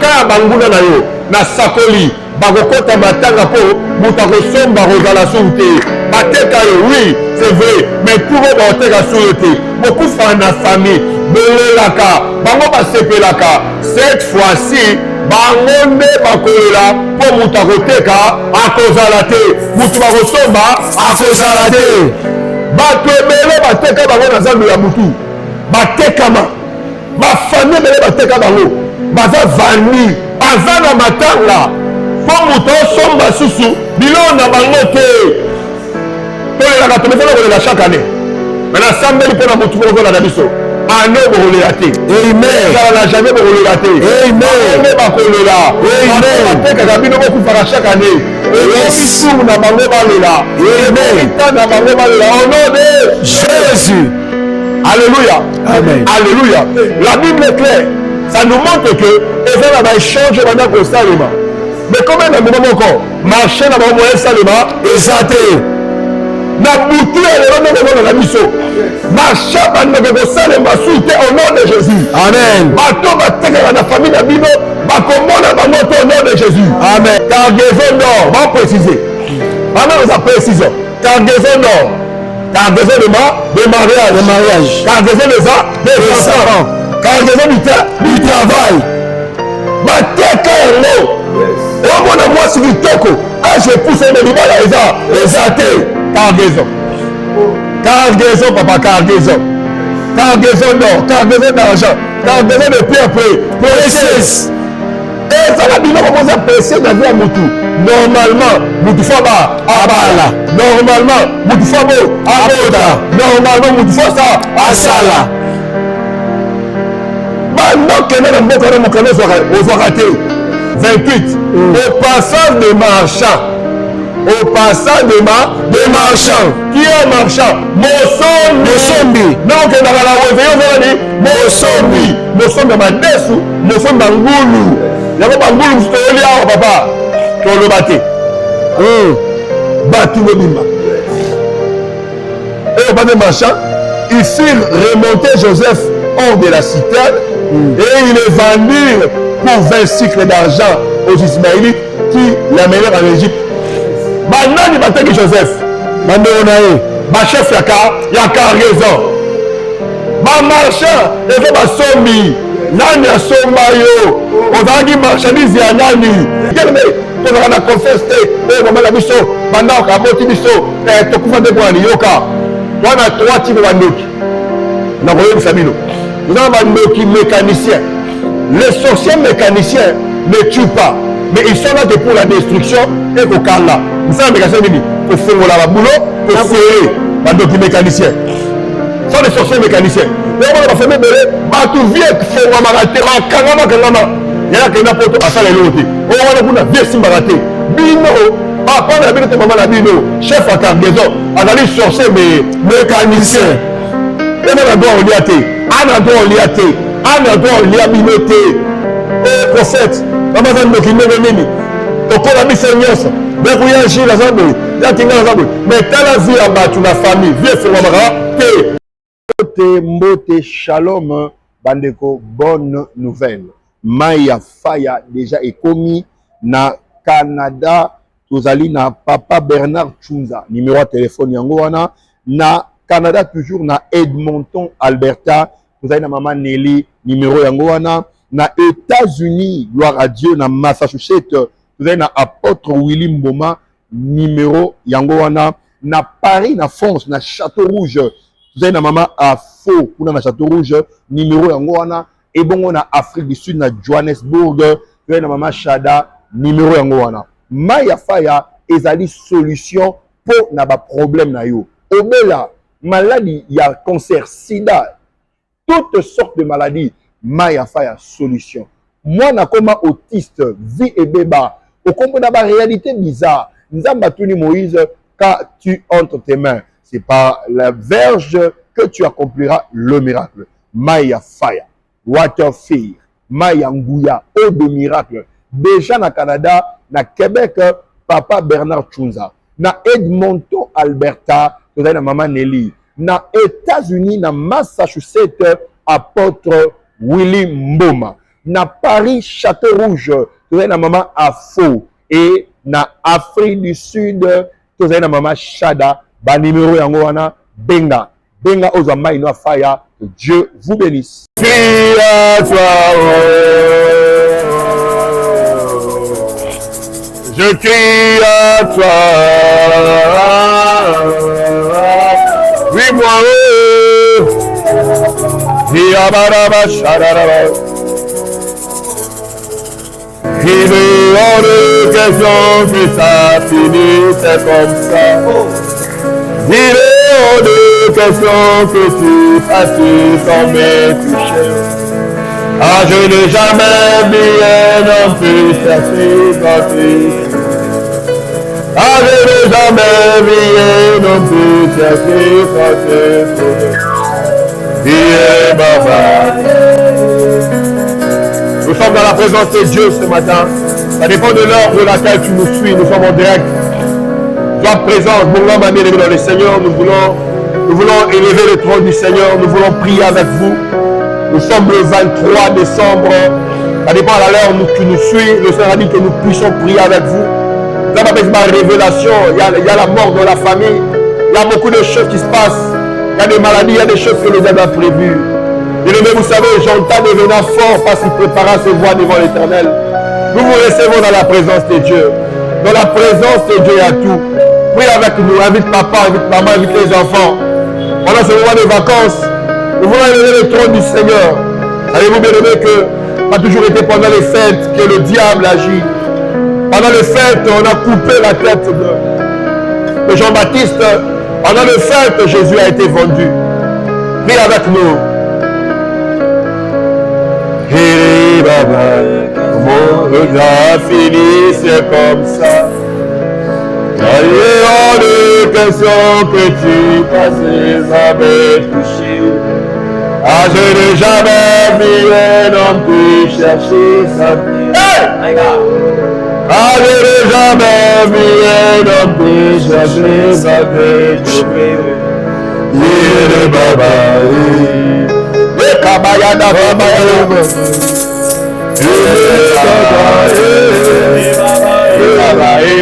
ka banguna na yo na sakoli bakokota matanga po mutako somba rozala soute bateka yo oui c'est vrai mais tout le monde oteka soute beaucoup fa na famille belelaka bango basepelaka cette fois-ci bango nde bakolela po mutako teka akozala te mutu bakosomba akozala te bato ebele bateka bango na zando ya mutu batekama bafamille ebele bateka bango baza vandi aza na matanga po moto osomba susu biloko na bango te tolelaka tomesana kolela chaque année mana sambeli mpo na motu moko kolanda biso ano bokolela te ezala na jamais bokolela te ome bakolela batekaka bino bokufaka chaque année emisuru na bango balela ita na bango balela au nom de Jésus. Alléluia. Amen. Alléluia. La Bible est claire. Ça nous montre que il va y échange pendant que ça les mains. Mais comment on a moment encore marcher dans le moyen salima et santé. Na boutou et le nom de la mission. Marcher pendant que ça les mains souhaité au nom de Jésus. Amen. Bateau va tenir la famille d'Abino. Va commander la moto au nom de Jésus. Amen. Cargaison d'or. Va préciser. Maman nous a précisé. Cargaison d'or. Cargaison de mariage. Cargaison de ça, des enfants. Cargaison du travail. Bateka yango. Et on a moi sur le toko. Ah, je pousse un animal à les athées. Cargaison. Cargaison, papa, cargaison. Cargaison d'or, cargaison d'argent. Cargaison de pierre précieuse. Et ça va bien commencer à presser dans la moto. Normalement, Moutoufa Abala. Normalement, Moutoufa Aboda. Normalement, Moutoufa Asala. Maintenant que nous avons raté 28. Au passage des marchands. Au passage des marchands. Qui est marchand? Mosombi. Donc, dans la réveillon, on dit Mosombi. Mosombi, Madesu. Mosombi, Bangoulou. Il y a pas Bangoulou, c'est un papa. Pour le battre. Battu le bimba. Et au bas des marchands, ils firent remonter Joseph hors de la citerne et ils le vendirent pour 20 cycles d'argent aux Ismaélites qui l'amenèrent en Égypte. Maintenant, ils battaient que Joseph. Ma chef ya cargaison. Ma marchand, il faut ma sommi. Nani a somba yo. On va dire marchandise ya nani. On va confesser. On va la biso. Maintenant, on va monter biso. Tu peux faire des points. Yoka. On a 3 types de bandoki. On a voyé le famille. Nous avons un bandoki mécanicien. Les sorciers mécaniciens ne tuent pas. Mais ils sont là que pour la destruction et pour Kala. Nous sommes mécaniciens pour faire la boulot, pour faire bandoki mécanicien. Ce sont des sorciers mécaniciens. Et on va faire des tout vieux qui font il y a qui n'a pas de ça les lotis. On va faire des simbarate. Bino, papa n'a pas de maman la bino. Chef à cargaison, on a les sorciers mécaniciens. Et on a droit au liaté. On a droit au liaté. On a droit au liabinoté. Et prophète, on va faire des kinèmes. Donc on a mis ces nièces. Mais vous y agir la zambe. Il y a qui n'a la zambe. Mais t'as la vie en bas, tu la famille. Viens sur le Mbote, shalom, bandeko, bonne nouvelle. Maya Faya déjà est commis na Canada. Tozali na papa Bernard Chunza. Numéro de téléphone yango wana. Na Canada toujours na Edmonton, Alberta. Tozali na maman Nelly. Numéro yango wana. Na États-Unis, gloire à Dieu, na Massachusetts. Tozali na apôtre Willy Mboma. Numéro yango wana. Na Paris, na France, na Château Rouge. Vous avez na maman à faux pour na Château Rouge numéro yango wana et bon on a Afrique du Sud na Johannesburg vous avez na maman Chada numéro yango wana Maya Faya ezali solution pour na ba problème na yo obela maladie ya cancer sida toutes sortes de maladies Maya Faya solution moi na comme autiste vie et béba au comprendre ba réalité bizarre nzamba tuni Moïse quand tu entre tes mains. C'est par la verge que tu accompliras le miracle. Maya Faya, Water Fear, Maya Nguya, eau de miracle. Déjà na Canada, na Québec, papa Bernard Chunza. Na Edmonton, Alberta, tu as na maman Nelly. Na États-Unis, na Massachusetts, apôtre Willy Mboma. na Paris Château Rouge tozali na mama Afo et na Afrique du Sud tozali na mama Shada ba numéro yango wana benga ozwa mai no afaya. Dieu vous bénisse. Crie à toi, je crie à toi, oui moi, il est hors de question que ça finisse comme ça. Il est hors de question que tu fasses tomber toucher. Ah, je n'ai jamais bien non plus cherché dans tes. Ah, je n'ai jamais bien non plus cherché dans tes. Viens, Baba. Nous sommes dans la présence de Dieu ce matin. Ça dépend de l'heure de laquelle tu nous suis. Nous sommes en direct. Sois présent, nous voulons m'amener dans le Seigneur. Nous voulons élever le trône du Seigneur. Nous voulons prier avec vous. Nous sommes le 23 décembre. Ça dépend de l'heure où tu nous suis. Le Seigneur a dit que nous puissions prier avec vous. Ça m'appelle ma révélation. Il y a la mort dans la famille. Il y a beaucoup de choses qui se passent. Il y a des maladies, il y a des choses que le diable a prévues. Et vous savez, j'entends devenir fort parce qu'il prépara ses voies devant l'Éternel. Nous vous recevons dans la présence de Dieu. Dans la présence de Dieu, il y a tout. Prie avec nous, invite papa, invite maman, invite les enfants. Pendant ce mois de vacances, nous voulons élever le trône du Seigneur. Savez-vous bien aimé que ça n'a toujours été pendant les fêtes que le diable agit. Pendant les fêtes, on a coupé la tête de Jean-Baptiste. Pendant les fêtes, Jésus a été vendu. Prie avec nous. Hé, Baba, mon regard finit, c'est comme ça. Il est hors de question que tu passes à me toucher. Ah, je n'ai jamais vu un homme plus chercher sa vie. Ah, je n'ai jamais vu un homme plus chercher sa vie. Il est Baba. Kabayada Baba. J'ai envie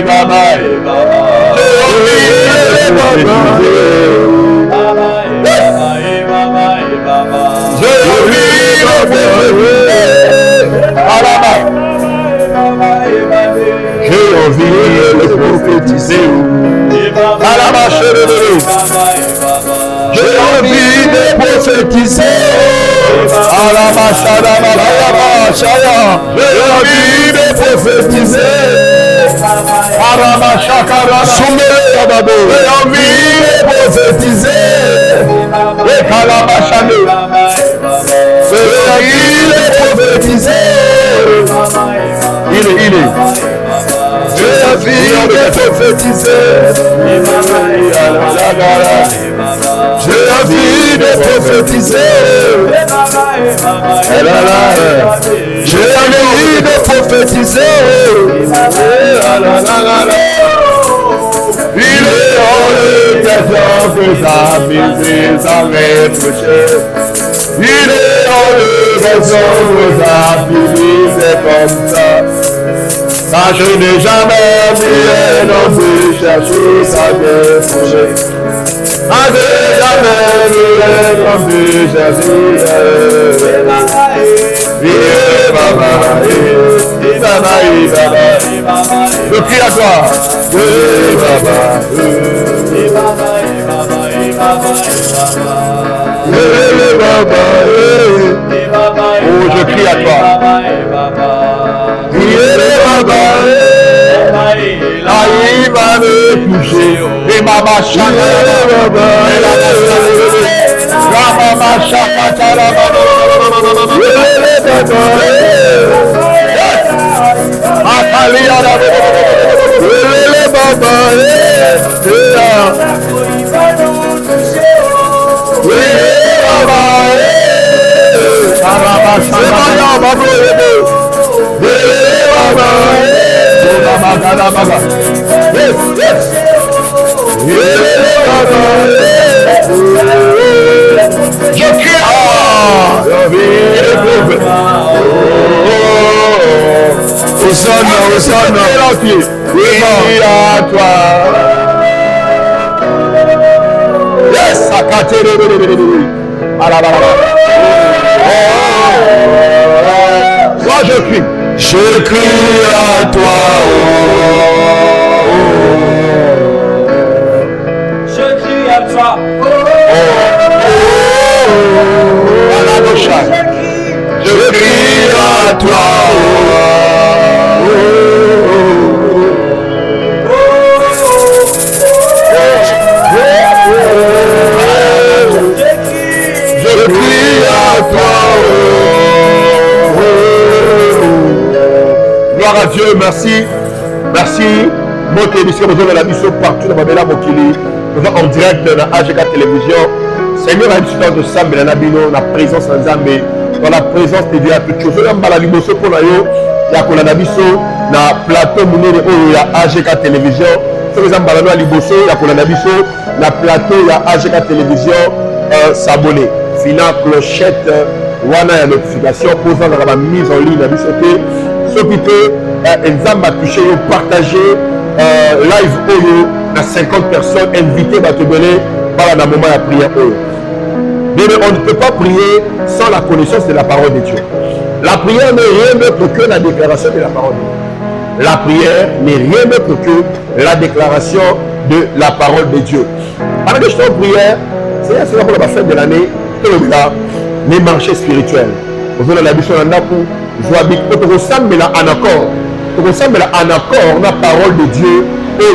de prophétiser. J'ai envie de prophétiser. J'ai envie de prophétiser. J'ai envie de prophétiser. Il est. J'ai envie de prophétiser. J'ai envie de prophétiser. J'ai envie de prophétiser. Il est hors de question que ta maîtrise avait touché. Il est hors de question que ta maîtrise comme ça. Car je n'ai jamais vu non plus chercher sa défouchée. Ah, je n'ai jamais vu non plus chercher. Baba, je prie à toi. Oh, je crie à toi. Il va me toucher. Et Mama Chaka, je crie. Oui, à toi. Yes, moi je crie. Je crie à toi. Je crie à toi. Je crie à toi. Je crie à toi. Gloire à Dieu, merci. Merci. Mon télévision, nous avons la mission partout dans Babela Mokili. Nous sommes en direct dans la AGK Télévision. Seigneur, à l'histoire de Sam, la présence en Zambé, dans la présence de Dieu à toutes choses. Nous avons la mission pour nous. Il y a la mission dans le plateau de AGK Télévision. Nous avons la mission dans le plateau de AGK Télévision. S'abonner. Fina clochette. Wana ya notification posant dans la mise en ligne. Ceux qui peuvent toucher, partager live Oyo à 50 personnes invitées à te donner par la moment à prière Oyo. Mais on ne peut pas prier sans la connaissance de la parole de Dieu. La prière n'est rien d'autre que la déclaration de la parole de Dieu. La prière n'est rien d'autre que la déclaration de la parole de Dieu. Pendant que je suis en prière, c'est pour la fin de l'année, les marchés spirituels. Vous avez la mission en Napu, je ressemble à un accord. Tu ressemble à un accord, la parole de Dieu et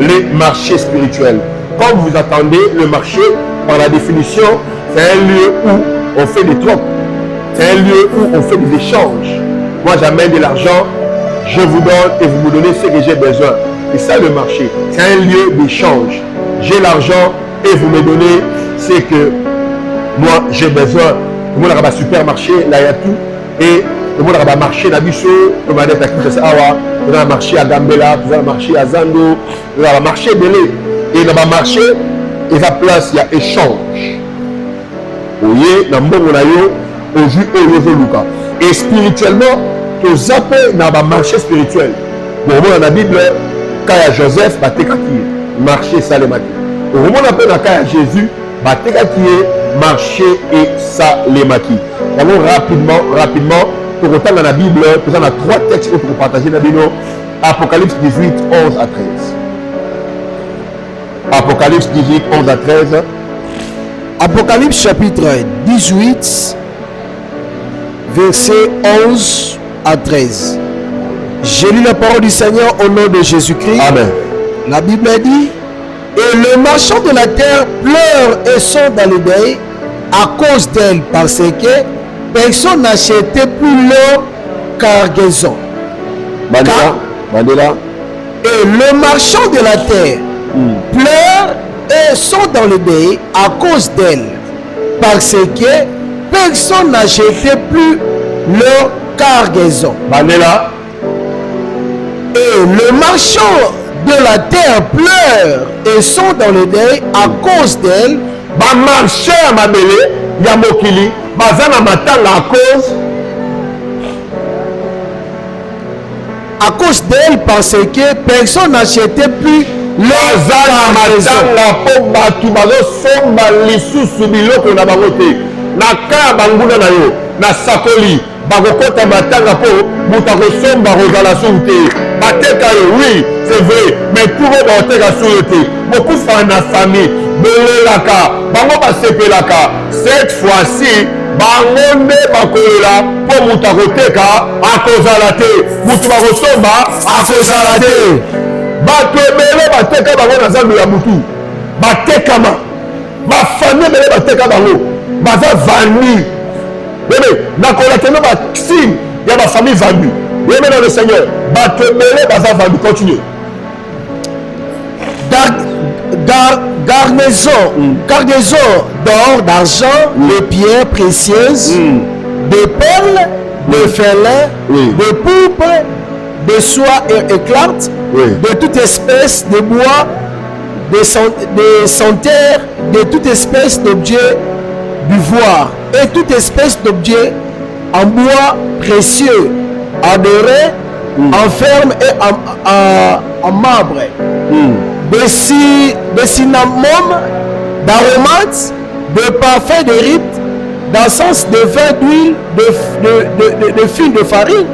les marchés spirituels. Comme vous attendez, le marché, par la définition, c'est un lieu où on fait des trocs. C'est un lieu où on fait des échanges. Moi, j'amène de l'argent, je vous donne et vous me donnez ce que j'ai besoin. C'est ça le marché. C'est un lieu d'échange. J'ai l'argent et vous me donnez ce que moi j'ai besoin. Tout le monde a un supermarché, là il y a tout. Et tout le monde a un marché d'Abisso, tout le monde a un marché à Gambela, tout le monde a un marché à Zando, tout le monde a un marché Belé. Et dans le marché, il y a place, il y a échange. Vous voyez, dans le monde, et spirituellement, tout ça dans le marché spirituel. Pour vous, dans la Bible, quand il y a Joseph, marché Salemaki. Pour vous, dans le cas de Jésus, marché et Salemaki. Alors rapidement, pour autant dans la Bible, nous avons 3 textes pour partager dans la Bible. Apocalypse 18, 11 à 13. Apocalypse 18, 11 à 13. Apocalypse chapitre 18, verset 11 à 13. J'ai lu la parole du Seigneur au nom de Jésus-Christ. Amen. La Bible dit: et le marchand de la terre pleure et sont dans le deuil à cause d'elle, parce que personne n'achetait plus leur cargaison. Mandela. Et le marchand de la terre pleure et sont dans le deuil à cause d'elle, parce que personne n'achetait plus leur cargaison. Mandela. Et le marchand de la terre pleure et sont dans le deuil à cause d'elle. Ba marché à Mabélé, Yamokili, Bazana Matala à cause d'elle, parce que personne n'achetait plus Bazana Matala pour Batu Bazo Somba Lisusu Biloko na Bagote, na Ka Banguna na yo, na Sakoli, Bagokota Matanga po, Mutako Somba Rosala Soute, Bateka oui, c'est vrai, mais tout le monde a été souhaité. Beaucoup de famille, Belelaka, Bango Basepelaka, cette fois-ci, Bango ne Bakola, pour Mutakoteka, à cause à la thé, Mutumakosomba, à cause à la thé. Batebele Bateka Bango Nazando ya Mutu, Batekama, Bafane Bele Bateka Bango, Baza Vani, Bébé, Nakolateno Baxim, il y a ma famille vendue. Oui, mais dans le Seigneur, Batebele Baza Vendu, continue. Cargaison d'or, d'argent, de pierres précieuses, de perles, de félins, de pourpre, de soie éclate, de toute espèce de bois, de santerre, de toute espèce d'objet d'ivoire et toute espèce d'objet en bois précieux, adorés en ferme et en marbre, de cinnamome, d'aromates, de parfums de rites, d'encens, de vin, d'huile, de fil de farine,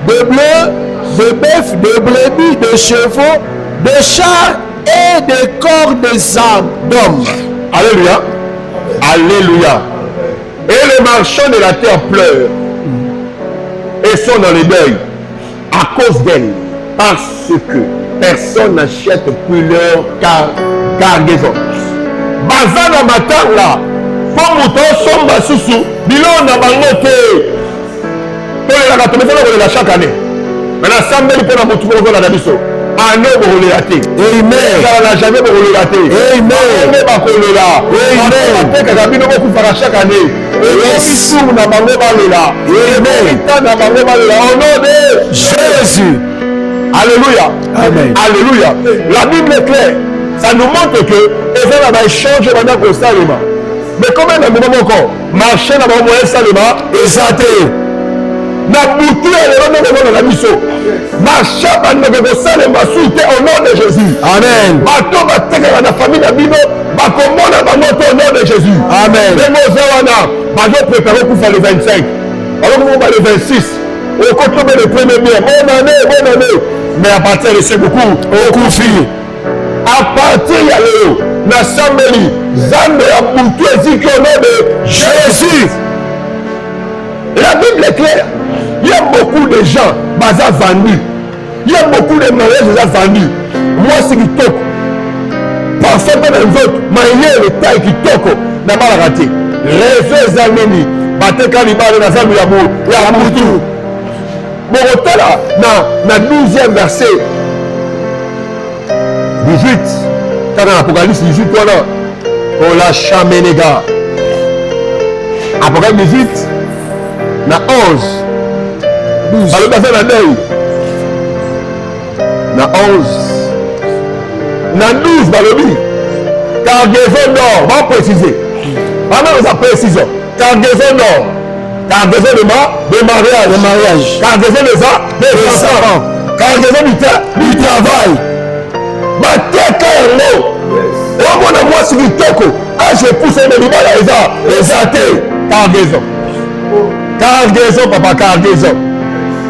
de bleu, de bœuf, de brebis, de chevaux, de chars et de corps d'hommes. Alléluia. Alléluia. Et les marchands de la terre pleurent et sont dans le deuil à cause d'elle, parce que personne n'achète plus leur cargaison. Bazana matanga, pour mouton somba susu, bilon na bangote. Pour les gâteaux, la chaque année. Mais la samedi pour la mouton pour la dabiso. Amen. Amen. Jamais Amen. Chaque année. Au nom de Jésus. Alléluia. Amen. Alléluia. La Bible est claire. Ça nous montre que Ezra va échanger maintenant pour Salima. Mais comment on a moment encore marcher dans le moyen Salima et santé. Na butu elelo na biso marcha bando ko Salima soute au nom de Jésus. Amen. Bato bateka na famille na bino bakomona bango au nom de Jésus. Amen. Les mozawana bazo préparer pour faire le 25. Alors on va le 26. Au côté le premier bien. Bonne année. Mais à partir de ce beaucoup au conflit. À partir de là, na sambeli zande ya butu eziki au nom de Jésus. La Bible est claire. Il y a beaucoup de gens qui sont vendus. Il y a beaucoup de mariages qui sont vendus. Moi, c'est qui toque. Parfois, dans les autres, il y a le taille qui toque. N'a pas raté. Réseau Zamini, Bate Kalibare, Nazam Yamou, Yamoutou. Bon, dans le 12e verset, 18, dans l'Apocalypse 18, voilà, on l'a chamé les gars. Apocalypse 18, na 11. Alors, dans la deuil, na 11, na 12, dans le lit, cargaison d'or, on va préciser. Pendant que ça précise, cargaison d'or, cargaison de mariage, cargaison de ça, des enfants, cargaison du travail. Bateka yango, on a moi sur le toko, je pousse un animal à les athées, cargaison. Cargaison, papa, cargaison.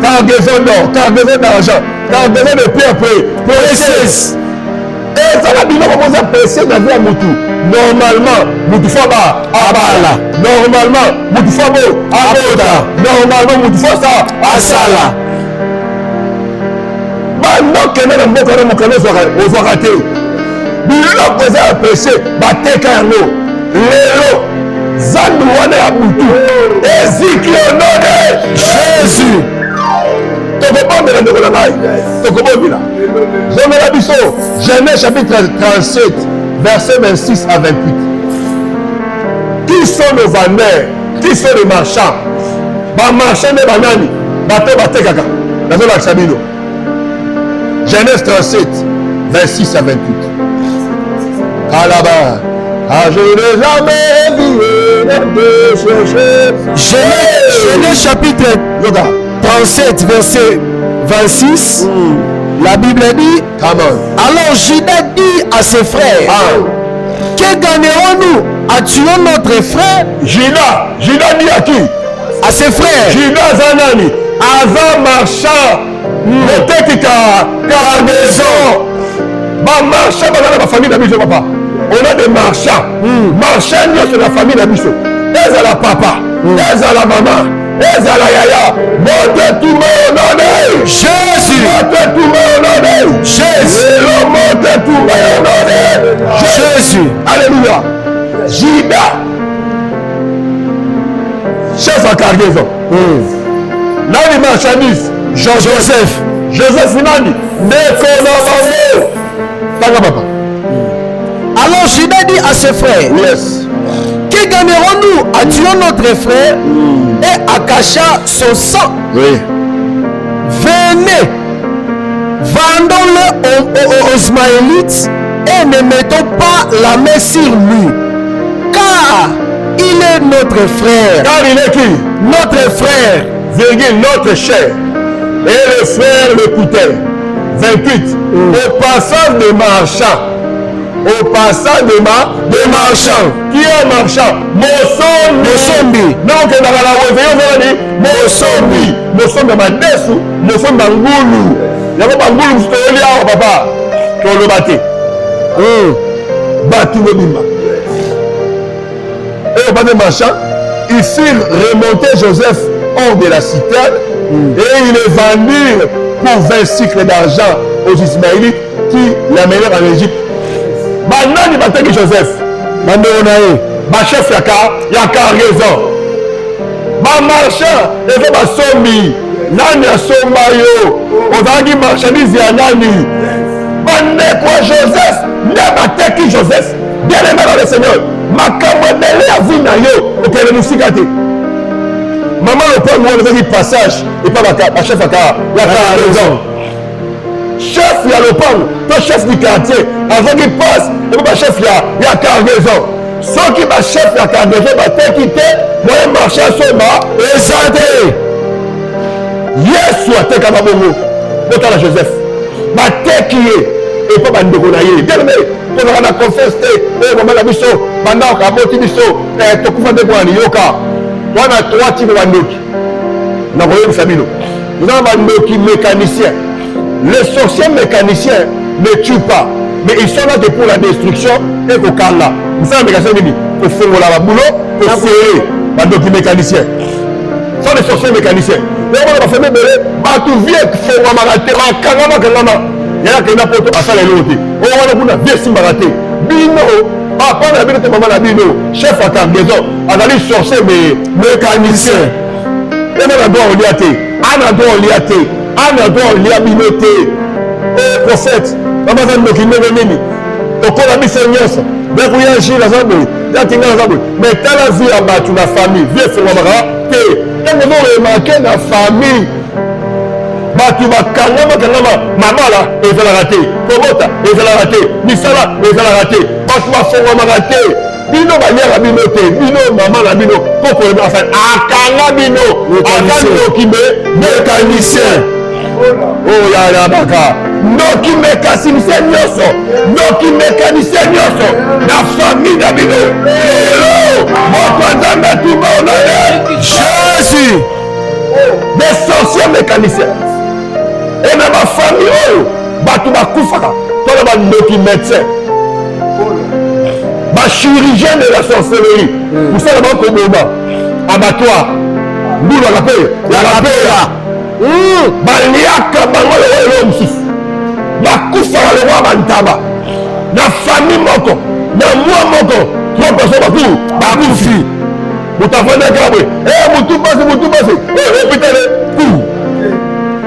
Cargaison d'or, cargaison d'argent, cargaison de pierre précieuse. Et ça va bien commencer à presser dans la moutou. Normalement, moutou faba abala. Normalement, moutou fabo aboda. Normalement, moutou fasa asala. Maintenant que nous avons mokano aux raté. Bilo posé à presser, bateka yango. Lelo, zandu wana ya moutou. Eziki au nom de Jésus. Genèse chapitre 37, verset 26 à 28. Qui sont nos vendeurs? Qui sont les marchands? Les marchands de banani, bateau kaka. Genèse 37, 26 à 28. Kalaba. Je n'ai jamais vu Genèse chapitre 37, verset 26, la Bible dit, alors Judas dit à ses frères, que gagnerons-nous à tuer notre frère? Judas dit à qui? À ses frères. Judas Zanani, avant marchand, motekika, cargaison, marchand dans la famille d'Abiso, papa. On a des marchands. Marchands sur la famille d'Abiso. Elles à la papa, elles à la maman. Yaya, monte tout le monde, Jésus, monte tout le monde, Jésus, monte tout le monde, Jésus, alléluia. Judas, chef à cargaison, Nani marchandise, Joseph Nani, papa. Alors Judas dit à ses frères, que gagnerons-nous à tuer notre frère et à cacher son sang? Venez, vendons-le aux Ismaélites et ne mettons pas la main sur lui, car il est notre frère. Car il est qui? Notre frère. Notre chair. et les frères l'écoutèrent. 28. Au passage des marchands. Au passage des marchands. Qui est un marchand? Mosombi. Donc, dans la réveillon, Mosombi. Mosombi, Madesu. Mosombi, Bangoulou. Il y a pas Bangoulou, c'est un papa. Qui ont le battu. Battu le bimba. Et au pas des marchands, ils firent remonter Joseph hors de la citerne et ils le vendirent pour 20 cycles d'argent aux Ismaélites qui l'amenèrent en Égypte. Maintenant, il battait que Joseph. Ma chef, il y a cargaison. Ma marchand, il fait ma sommi. Nani a sommayo. On va dire marchandise à Nani. Ma quoi Joseph, n'a batté que Joseph. Bien aimé dans le Seigneur. Ma camarade a vu Nayo. Ok, le nous maman le père, moi, le passage. Et pas ma chef, il y a cargaison. Chef, il y a le pan, ton chef du quartier, avant qu'il passe, et puis ma chef, il y a cargaison. Ceux qui ma chef, il y a cargaison, va te quitter, moi, je marche à son bas, et santé. Yes, soit te kababongo, autant la Joseph. Ma te qui est, et pas ma ndogonaye. Bien aimé, pour la confesse, et maman la biso, maintenant, à mon tibiso, et tu couvres de quoi, yoka. Toi, on a 3 types de wandoki. Nous avons une famille. Nous avons un wandoki mécanicien. Les sorciers mécaniciens ne tuent pas, mais ils sont là que pour la destruction et pour Kala. Vous savez, les mécaniciens, pour faire la boulot, pour serrer, les mécaniciens. Ce sont les sorciers mécaniciens. Mais on va faire des tout vieux qui font un marathon, il y a qui n'a pas de passer les lotis. On va faire des vieux qui marathon. Bino, papa n'a pas de maman la bino, chef à cargaison, on a les sorciers mécaniciens. Et on a droit au liaté, on a droit au liaté. On a droit à l'habilité au prophète. On va faire un document de Mimi. Donc, on a mis ces nièces. Donc, il y a un chien, mais t'as la vie à battre la famille. Viens faire la marque. Et on a remarqué la famille. Battu ma kanama. Maman là, elle va la rater. Komota, elle va la rater. Misala, elle va la rater. Battu ma femme, elle va la rater. Bino balière bino te, bino maman la bino, pourquoi le faire akanga bino, akanga qui mécanicien. Oh ya baka, no qui mécanicien nyoso, no qui mécanicien nyoso, la famille na bino. Hello, mon papa tout bon Jésus, des sorciers mécaniciens. Et même ma famille, oh, batu bakufaka, toi là no qui médecin. Chirurgien de la sorcellerie. Vous savez comment on dit abattoir. Nous la rappelle. La rappelle là. Baliaka bango le roi aussi. La koufa le roi bantaba. La famille moko. Na moi moko. 3 personnes partout. Bakoufi. Vous t'avez un câble. Eh, vous tout passez. Eh, répétez-le. Tout.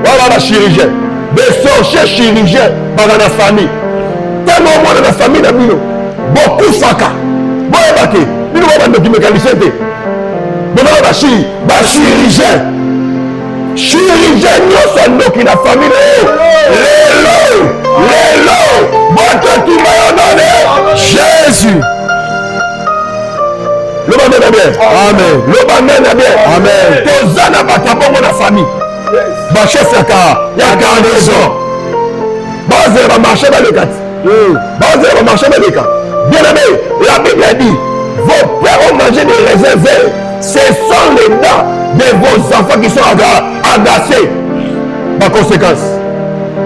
Voilà la chirurgien. Des sorciers chirurgiens dans la famille. Tellement moi dans la famille n'a plus. Beaucoup faka. Bon ébaké. Nous avons un document mécanicien. Nous avons un chirurgien. Chirurgien, nous sommes nous qui la famille. Lélo. Votre tout m'a Jésus. Le bandé est bien. Amen. Le bandé est bien. Amen. Tozana batabo mon la famille. Ma chef y'a cargaison. Base va marcher dans le cadre. Base va marcher dans le cadre. Bien aimé, la Bible a dit, vos pères ont mangé des raisins verts. Ce sont les dents de vos enfants qui sont agacés. Par conséquence,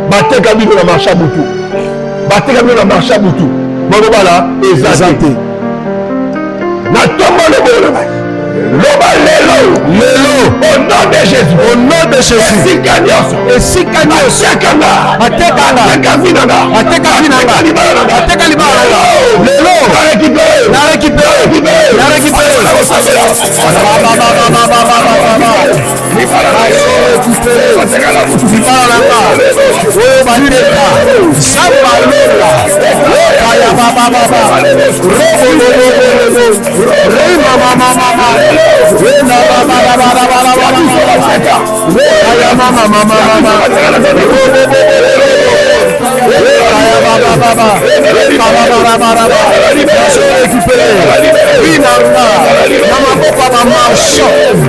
battez comme il a marché à Boutou. Battez comme il a marché à Boutou. Bon, voilà, exalté. N'a tombe le bon là. Lélo, au nom de Jésus, et si Kanyos, Atekana,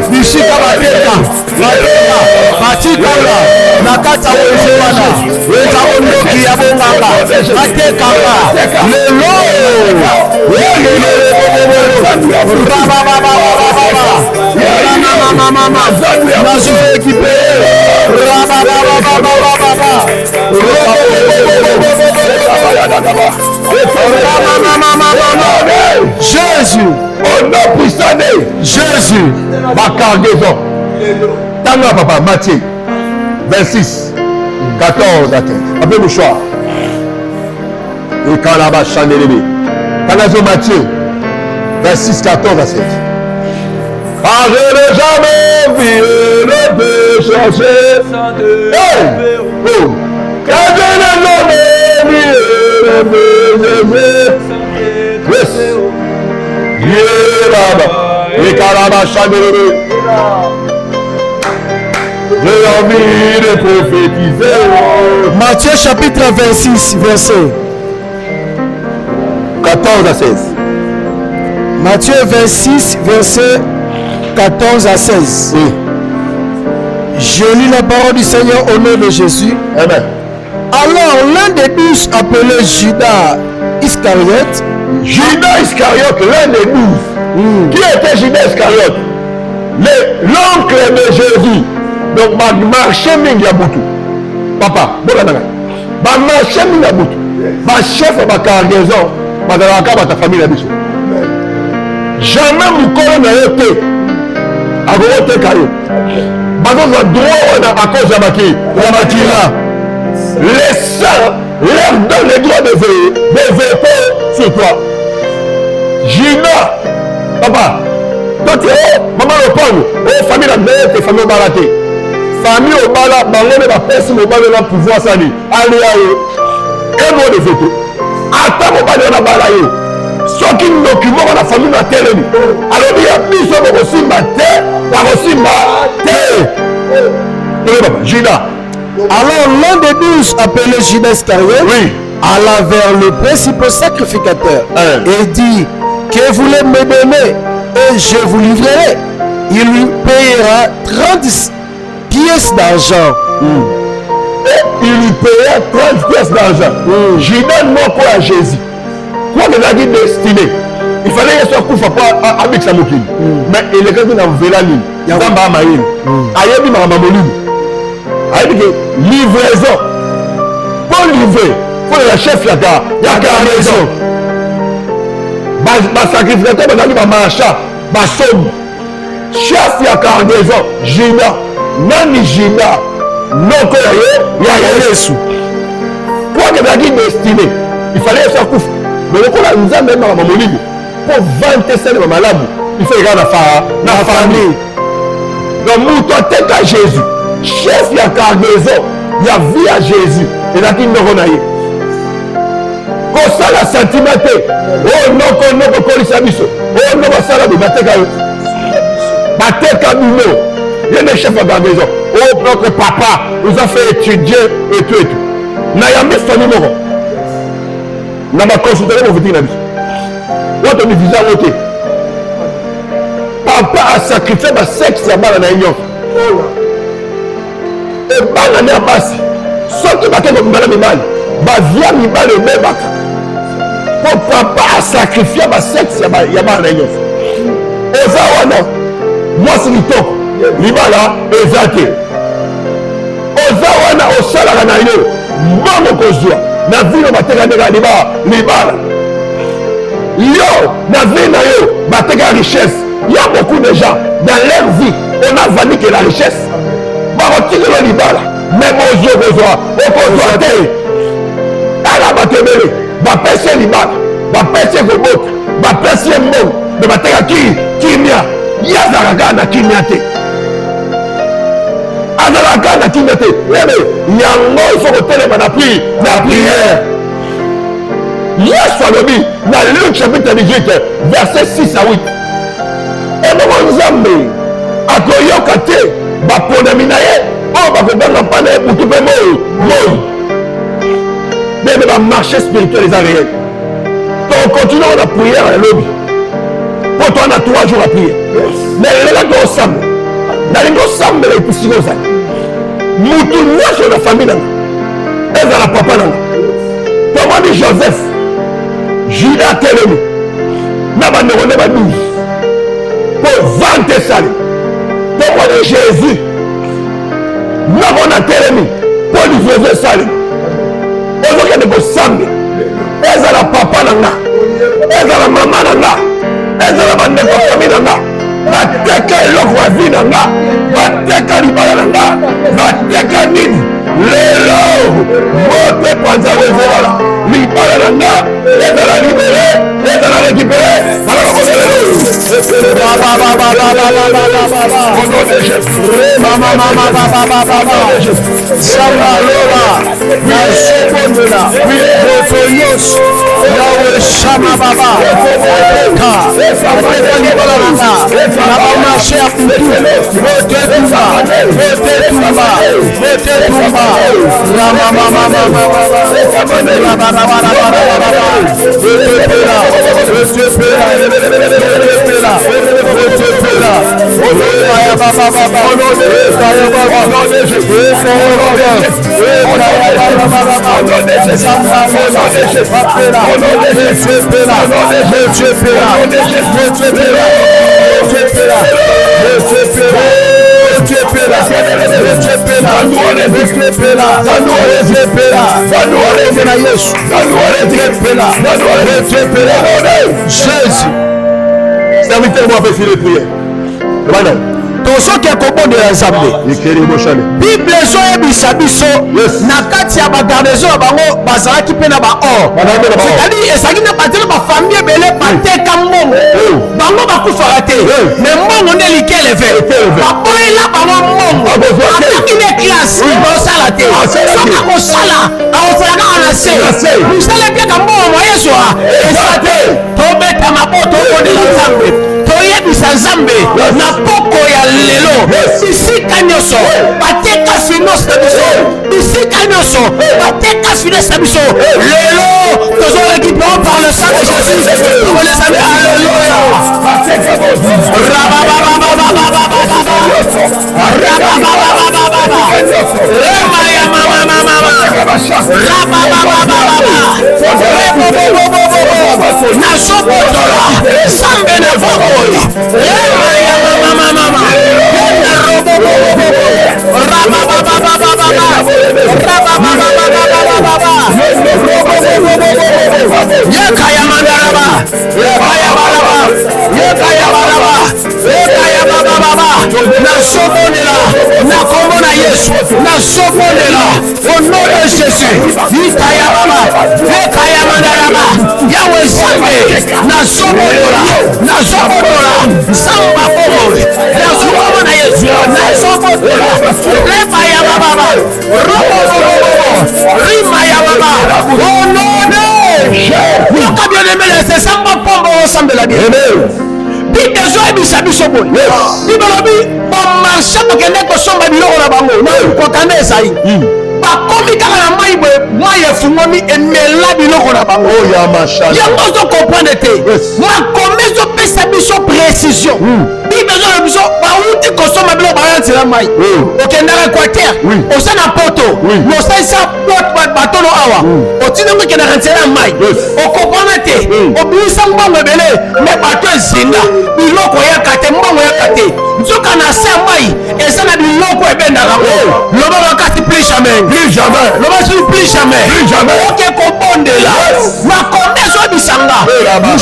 Bishika bateka, batikanga, kati ya wenze wana eza ondoki ya bonganga batekaka lelo nazo ekipe Jésus, au nom puissant de Jésus, ma cargaison. Tanga papa, Matthieu 26, 14 à 15. Après le choix. Et quand là-bas, chandelier. Tanga Matthieu 26, 14 à 16. Car je n'ai jamais vu le peu changer. Hey! Oh! Car je n'ai jamais vu le peu changer. Yes! Yeah, et Kalaba chandelier. J'ai envie de prophétiser. Matthieu chapitre 26, verset 14 à 16. Matthieu 26, verset 14 à 16. Oui. Je lis la parole du Seigneur au nom de Jésus. Amen. Alors l'un des 12 appelé Judas Iscariote. Judas Iscariote, l'un des 12. Qui était Judas Iscariote? L'oncle de Jésus. Donc, marché Mingabutu. Papa, bon, marché Mingabutu. Ma chef de ma cargaison, ma famille. Jamais mon corps n'a été. À côté Kayo. Bazo droit à cause de la Makila. Les sœurs leur donnent le droit de veiller sur toi. Gina, papa, toi tu es maman au pano, famille la mère, tes familles baratées. Famille au bala, bango de la personne au bala de pouvoir sali. Allez, un mot de veto. Attends mon bala de la balaye. Soit qui nous document la famille na télé. Alors il y a plus de aussi ma terre, aussi ma terre. Gina. Alors l'un des 12 appelé Judas Iscariote, oui, alla vers le principal sacrificateur et dit: que voulez me donner et je vous livrerai. Il lui payera 30 pièces d'argent. Et il lui payera 30 pièces d'argent. Je donne mon quoi à Jésus. Quoi que la vie destinée. Il fallait qu'il soit couvert avec sa moquine. Mais il est quand même dans la ligne. Il y a un bamaïn. Aïe, ma mamoline. Aïe, livraison. Pour livrer, pour la chef, il y a cargaison. Ma sacrificateur, ma marcha, ma somme. Chef, il y a cargaison. Gina, nani Gina. Non, il y a Yesu. Quoi que la vie destinée, il fallait qu'il soit couvert. Mais le coup là, nous avons même ma mamoline. Pour vanter celle de ma malade, il faut regarder la famille. Donc, nous, toi, t'es à Jésus. Chef, il y a cargaison. Il y a vie à Jésus. Et là, il n'y a pas de comme ça, la sentimenté. Oh non, qu'on n'a pas collé sa mission. Oh non, ça là, de Bateka. Bateka Bino. Il y a des chefs à cargaison. Oh, notre papa nous a fait étudier et tout et tout. N'ayamé son numéro. N'a pas consulté mon vétérinaire la mission. Votre visa voté. Papa a sacrifié ma sexe à bas la union. Et bas la mère basse. Sauf que ma tête comme madame mal. Ma vie mi bas le même bac. Pour papa a sacrifié ma sexe à bas la union. Et ça wana. Moi c'est le top. Libala ezate. Oza wana osala na yo. Mama kozwa. Na vino bateka ndeka libala. Yo, na vie na yo, bateka richesse. Il y a beaucoup de gens dans leur vie, on a vanné que la richesse. Barotique le libala, même aux yeux besoin, au consoité. À la batebele, bapese libala, bapese gobot, bapese mon, de bateka kimia, yazaraka na kimia te. Azaraka na kimia te. Yango, il faut que tu la prière. Yesu alobi dans Luc chapitre 18 verset 6 à 8. Et mon Nzambe akoyoka te baponami na ye oyo bakobanga mpana ye butu mpe moi mais bamarché spirituel eza réel. Donc continue na prière ya lobi po to na 3 jours à prier. Mais lela tosambela nalingi osambela episika ozali mutu nyonso na famille ezala papa nanga tomoni Joseph Judas telemi na bandeko nde ba 12 po vente esali tomoni Jésus namona telemi po livraison esali ozokende kosambe ezala papa nanga ezala mama nanga ezala bandeko famille nanga bateka eloko ya vi nanga bateka libala nanga bateka nini lelo moto epanza ezala libala nanga ezala libere ezala récupéré Sambalola na sekondola moto nyonso yawe shama baba ka ateka libala nanga na bamarché ya kutu mote tumba Jésus, serviteur moi fait filer prière. tozoki ekobonde ya nzambe bible ezoyebisa biso na kati ya bagardezo ya bango bazalaki mpe na baor c'est-à-dire ezalaki na batela bafamille ebele bateka mbongo bango bakufaka te me mbongo nde likeleve baboyela bango mbongo ataki ne classe bosala te soki akosala akozala kaka na se mosala epiaka mbongo moyezwa eza te tobeta maboto obondela nzambe toyebisa nzambe na poko ya lelo bisika nyonso bateka finance na biso bisika nyonso bateka finance na biso lelo tozorécupéré par le sang de Jésus tokolesami alleluya nasobotola sambe na vokoyi yekaya mandaraba yekaya baraba yekaya baraba yekaya bababa nasobolela na kombo na Yesu nasobolela au nom de Jésus yekaya baba yekaya mandaraba yawe sambe nasobolela samba bobo nasobolela na Yesu nasobolela leba ya baba robo rima ya baba au nom de yoka bien aimé c'est samba pombo osambela bien bible ezoyebisa biso boye bibalobi bamarshe bakende kosomba biloko na bango kokanda ezali bakomi kaka na mai boye mai efungwami emela biloko na bango yango ozokomprendre te makomi ezopesa biso précision bible ezoyeba biso bauti kosomba biloko bayanzela mai okendaka équateur oza na poto mosalisa batono awa otinango okendaka nzela ya mai okomprendre te obimisa mbongo ebele me bato ezinda biloko yaka te mbongo yaka te nzoka na se mai eza na biloko ebendaka loba makasi plus jamais loba soki plus jamais oke kobondela makonde ezobisanga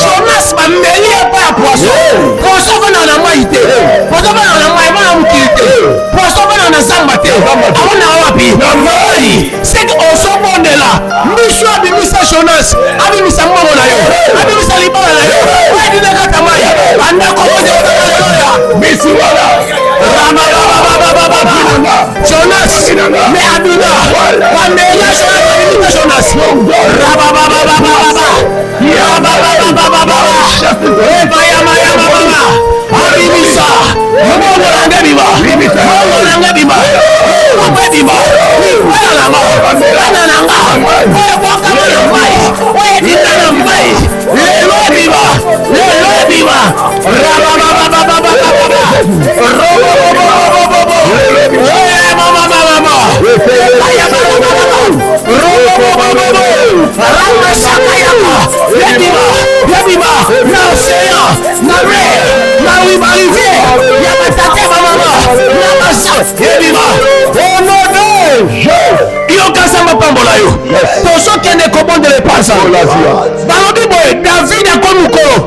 jonas bameli epa ya poisson vana na mai te poisson vana na mai vana mokili te poisson vana na zamba te amona wapi na mai seki ozobondela miso abimisa jonas abimisa mbongo na yo abimisa libala na yo wedinakata mai bandako ozeoaaoya misi wana Jonas me abina wamela Jonas abimisa mbongo nanga bima yo. Tozokende kobondela epanza. Balobi boye David akomi mokolo.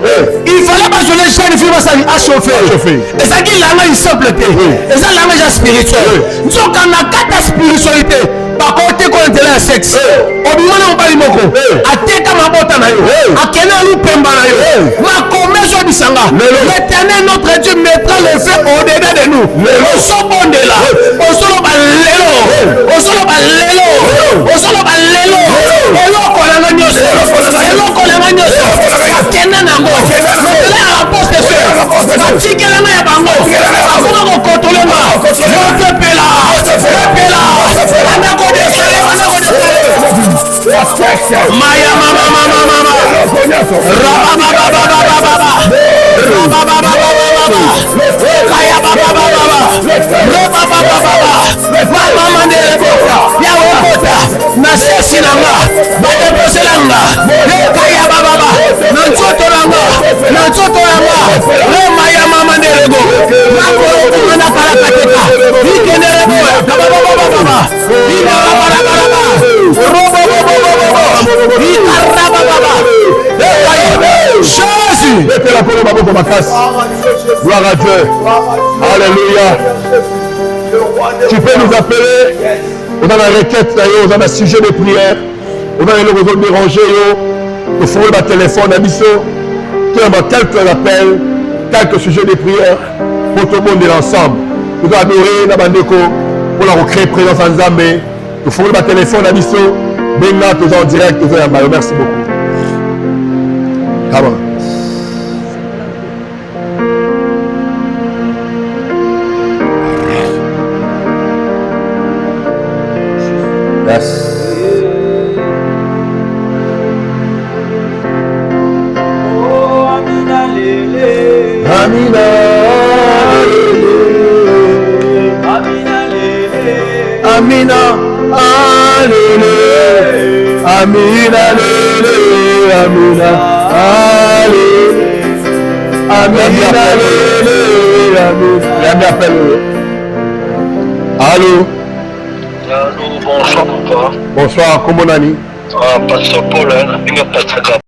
Il fallait bazola jeune fille basali achauffer. Ezalaki langage simple te. Eza langage spirituel. Nzoka na kata spiritualité. Bakote ko intérêt à sexe. Obimana mobali moko. Ateka mabota na yo. Akene lupemba na yo. Makomezo bisanga. L'Éternel notre Dieu mettra le feu au-dedans de nous. Osobondela. Osoloba lelo. Osoloba lelo. Osoloba lelo. Eloko na nyonso. Eloko na nyonso. Akene nango. Là apôtre sœur. Atikela na ya bango. Akona ko kotolenga. Pepela. Pepela. Anako de sale. Maya mama mama mama. Raba baba baba baba. Raba baba baba baba. Kaya baba baba baba. Raba baba baba. Mama mandele boka. Ya okota. Na sesi nanga. Bade poselanga. Kaya baba baba. Na nzoto nanga. Na nzoto nanga. Le maya mama mandele go. Na ko na kala kateka. Ikendele go. Baba baba baba. Ina baba baba. Robo bobo bobo. Ina baba baba. Jésus. Gloire à Dieu. Alléluia. Tu peux nous appeler. On a la requête, on a un sujet de prière. On a le besoin de déranger. Il faut le téléphone à Bissot. Quelques appels, quelques sujets de prière pour tout le monde de l'ensemble. Nous allons adorer la bandeko pour la recréer présence en Zambé. Il faut le téléphone à Bissot. Maintenant, tous en direct, tous en bas. Merci beaucoup. Come on. Yes. Oh, Amina Lele. Amina Lele. Amina Lele. Amina Lele. Amina Lele. Amina Lele. Amina Lele. Amina Lele. Allô. Allô, bonsoir papa. Bonsoir, comment on a dit? Pasteur Paul, hein,